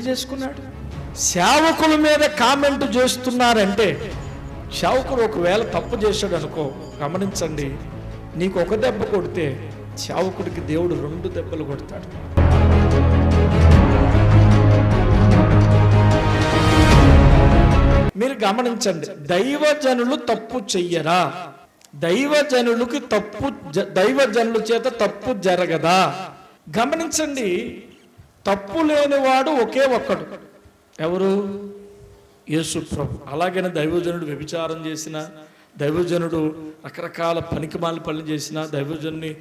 పెళ్లి చేసుకున్నాడు. సేవకుల మీద కామెంట్ చేస్తున్నారంటే, సేవకుడు ఒకవేళ తప్పు చేశాడు అనుకో, గమనించండి, నీకు ఒక దెబ్బ కొడితే సేవకుడికి దేవుడు 2 దెబ్బలు కొడతాడు. మీరు గమనించండి, దైవజనులు తప్పు చెయ్యరా? దైవజనుల చేత తప్పు జరగదా? గమనించండి, తప్పు లేనివాడు ఒకే ఒక్కడు, ఎవరు? యేసు ప్రభు. అలాగనే దైవజనుడు వ్యభిచారం చేసిన, దైవజనుడు రకరకాల పనికిమాల పనులు చేసిన, దైవజనుని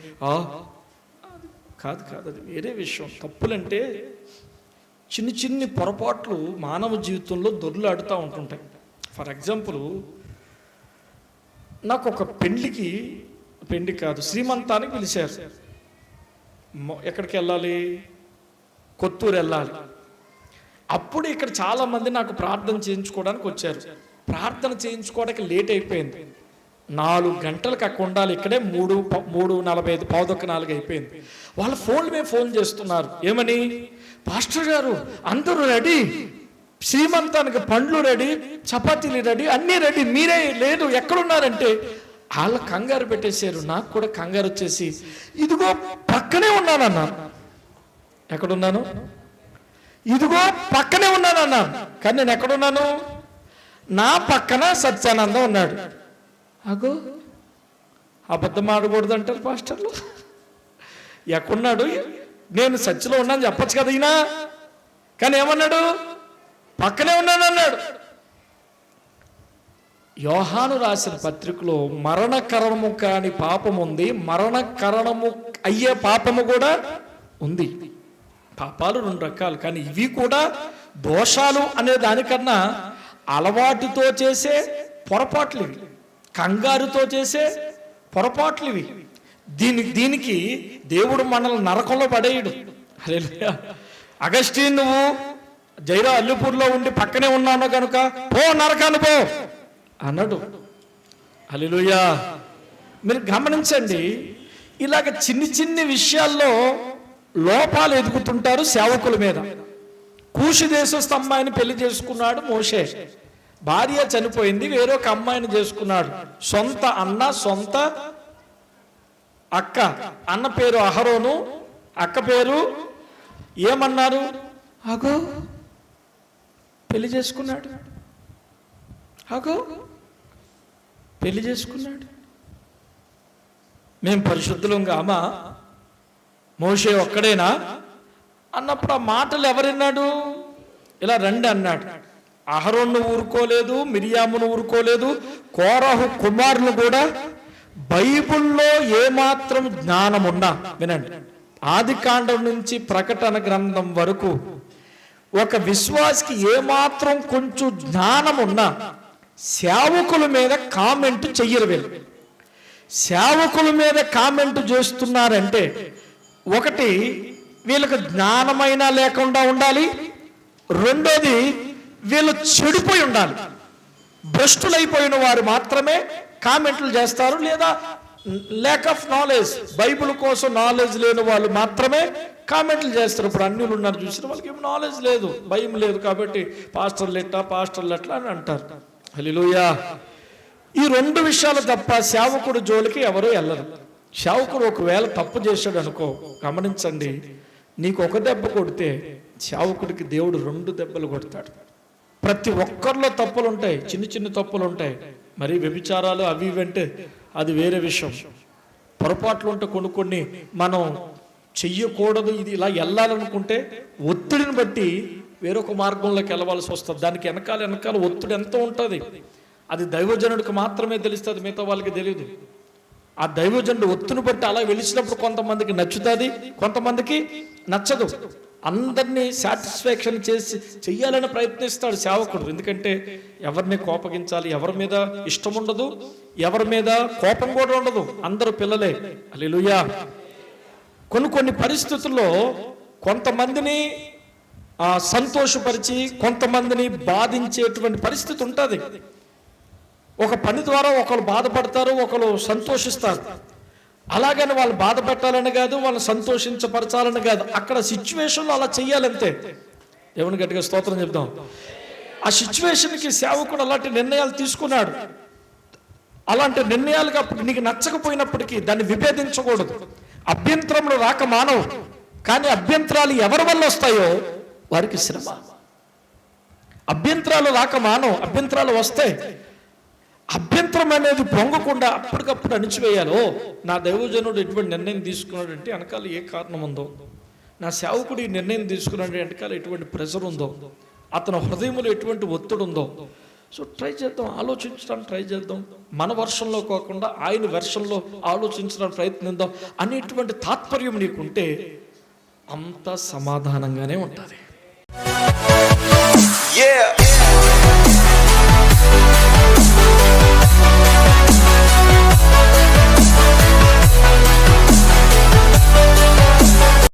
కాదు అది వేరే విషయం. తప్పులంటే చిన్ని పొరపాట్లు మానవ జీవితంలో దొర్లాడుతూ ఉంటుంటాయి. ఫర్ ఎగ్జాంపుల్, నాకు ఒక పెళ్లి కాదు, శ్రీమంతానికి పిలిచారు. ఎక్కడికి వెళ్ళాలి? కొత్తూరు వెళ్ళాలి. అప్పుడు ఇక్కడ చాలామంది నాకు ప్రార్థన చేయించుకోవడానికి వచ్చారు. ప్రార్థన చేయించుకోవడానికి లేట్ అయిపోయింది. 4 గంటలకు అక్కడ ఉండాలి. ఇక్కడే 3:45, 3:45 అయిపోయింది. వాళ్ళ ఫోన్ చేస్తున్నారు. ఏమని? పాస్టర్ గారు అందరూ రెడీ, శ్రీమంతానికి పండ్లు రెడీ, చపాతీలు రెడీ, అన్నీ రెడీ, మీరే లేదు, ఎక్కడున్నారంటే వాళ్ళ కంగారు పెట్టేశారు. నాకు కూడా కంగారు వచ్చేసి, ఇదిగో పక్కనే ఉన్నానన్నాను. ఎక్కడున్నాను? ఇదిగో పక్కనే ఉన్నానన్నాను. కానీ నేను ఎక్కడున్నాను? నా పక్కన సత్యానందం ఉన్నాడు. అగో, అబద్ధం ఆడకూడదు అంటారు పాస్టర్లు. ఎక్కడున్నాడు? నేను సత్యలో ఉన్నాను చెప్పచ్చు కదా ఈయన. కానీ ఏమన్నాడు? పక్కనే ఉన్నాను అన్నాడు. యోహాను రాసిన పత్రికలో మరణకరణము కాని పాపం ఉంది, మరణకరణము అయ్యే పాపము కూడా ఉంది. పాపాలు 2 రకాలు, కానీ ఇవి కూడా దోషాలు అనే దానికన్నా అలవాటుతో చేసే పొరపాట్లు ఇవి, కంగారుతో చేసే పొరపాట్లు ఇవి. దీనికి దేవుడు మనల్ని నరకంలో పడేయడు. హల్లెలూయా. అగస్టిన్, నువ్వు జైరా అల్లుపూర్లో ఉండి పక్కనే ఉన్నాను కనుక పో నరకాను పో అన్నాడు. హల్లెలూయా. మీరు గమనించండి, ఇలాగ చిన్ని విషయాల్లో లోపాలు ఎదుగుతుంటారు సేవకుల మీద. కూషు దేశస్థ అమ్మాయిని పెళ్లి చేసుకున్నాడు మోషే. భార్య చనిపోయింది, వేరొక అమ్మాయిని చేసుకున్నాడు. సొంత అన్న, సొంత అక్క. అన్న పేరు అహరోను, అక్క పేరు ఏమన్నారు? అగో పెళ్లి చేసుకున్నాడు. మేము పరిశుద్ధులం కామా, మోషే ఒక్కడేనా అన్నప్పుడు ఆ మాటలు ఎవరిన్నాడు? ఇలా రండి అన్నాడు. అహరోను ఊరుకోలేదు, మిరియామును ఊరుకోలేదు, కోరహు కుమారులు కూడా. బైబిల్లో ఏమాత్రం జ్ఞానం ఉన్నా వినండి, ఆదికాండం నుంచి ప్రకటన గ్రంథం వరకు ఒక విశ్వాసికి ఏమాత్రం కొంచెం జ్ఞానం ఉన్నా సేవకుల మీద కామెంట్ చెయ్యరు. వీళ్ళు సేవకుల మీద కామెంట్ చేస్తున్నారంటే, ఒకటి వీళ్ళకి జ్ఞానమైనా లేకుండా ఉండాలి, రెండోది వీళ్ళు చెడిపోయి ఉండాలి. భ్రష్టులైపోయిన వారు మాత్రమే కామెంట్లు చేస్తారు, లేదా ల్యాక్ ఆఫ్ నాలెడ్జ్, బైబిల్ కోసం నాలెడ్జ్ లేని వాళ్ళు మాత్రమే కామెంట్లు చేస్తారు. ఇప్పుడు అన్యులు ఉన్నారు చూసిన వాళ్ళకి ఏం నాలెడ్జ్ లేదు, భయం లేదు, కాబట్టి పాస్టర్లు ఎట్లా అని అంటారు. హల్లెలూయా. ఈ 2 విషయాలు తప్ప సేవకుడు జోలికి ఎవరు వెళ్ళరు. సేవకుడు ఒకవేళ తప్పు చేశాడు అనుకో, గమనించండి, నీకు ఒక దెబ్బ కొడితే సేవకుడికి దేవుడు 2 దెబ్బలు కొడతాడు. ప్రతి ఒక్కరిలో తప్పులు ఉంటాయి, చిన్న తప్పులు ఉంటాయి. మరి వ్యభిచారాలు అవి ఇవంటే అది వేరే విషయం. పొరపాట్లు ఉంటే కొన్ని మనం చెయ్యకూడదు, ఇది ఇలా వెళ్ళాలనుకుంటే ఒత్తిడిని బట్టి వేరొక మార్గంలోకి వెళ్ళవలసి వస్తుంది. దానికి వెనకాల ఒత్తిడి ఎంతో ఉంటుంది. అది దైవజనుడికి మాత్రమే తెలుస్తుంది, మిగతా వాళ్ళకి తెలియదు. ఆ దైవజనుడు ఒత్తిడిని బట్టి అలా వెలిసినప్పుడు కొంతమందికి నచ్చుతుంది, కొంతమందికి నచ్చదు. అందరినీ సాటిస్ఫాక్షన్ చెయ్యాలని ప్రయత్నిస్తాడు సేవకుడు. ఎందుకంటే ఎవరిని కోపగించాలి, ఎవరి మీద ఇష్టం ఉండదు, ఎవరి మీద కోపం కూడా ఉండదు, అందరూ పిల్లలే. హల్లెలూయా. కొన్ని పరిస్థితుల్లో కొంతమందిని సంతోషపరిచి కొంతమందిని బాధించేటువంటి పరిస్థితి ఉంటుంది. ఒక పని ద్వారా ఒకరు బాధపడతారు, ఒకరు సంతోషిస్తారు. అలాగని వాళ్ళు బాధ పెట్టాలని కాదు, వాళ్ళు సంతోషించపరచాలని కాదు, అక్కడ సిచ్యువేషన్లో అలా చెయ్యాలంతే. దేవుని గట్టిగా స్తోత్రం చెప్దాం. ఆ సిచ్యువేషన్కి సేవకుడు అలాంటి నిర్ణయాలు తీసుకున్నాడు. అలాంటి నిర్ణయాలుగా అప్పుడు నీకు నచ్చకపోయినప్పటికీ దాన్ని విభేదించకూడదు. అభ్యంతరములు రాక మానవు, కానీ అభ్యంతరాలు ఎవరి వల్ల వస్తాయో వారికి శ్రమ. అభ్యంతరాలు రాక మానవు, అభ్యంతరాలు వస్తాయి. అభ్యంతరం అనేది పొంగకుండా అప్పటికప్పుడు అణిచివేయాలి. ఓ, నా దైవజనుడు ఎటువంటి నిర్ణయం తీసుకున్నాడంటే వెనకాల ఏ కారణం ఉందో, నా సేవకుడు ఈ నిర్ణయం తీసుకున్నాడు వెనకాల ఎటువంటి ప్రెషర్ ఉందో, అతని హృదయంలో ఎటువంటి ఒత్తిడి ఉందో. సో ట్రై చేద్దాం, ఆలోచించడానికి ట్రై చేద్దాం. మన వర్షంలో కాకుండా ఆయన వెర్షన్లో ఆలోచించడానికి ప్రయత్నిద్దాం అనేటువంటి తాత్పర్యం నీకుంటే అంత సమాధానంగానే ఉంటుంది.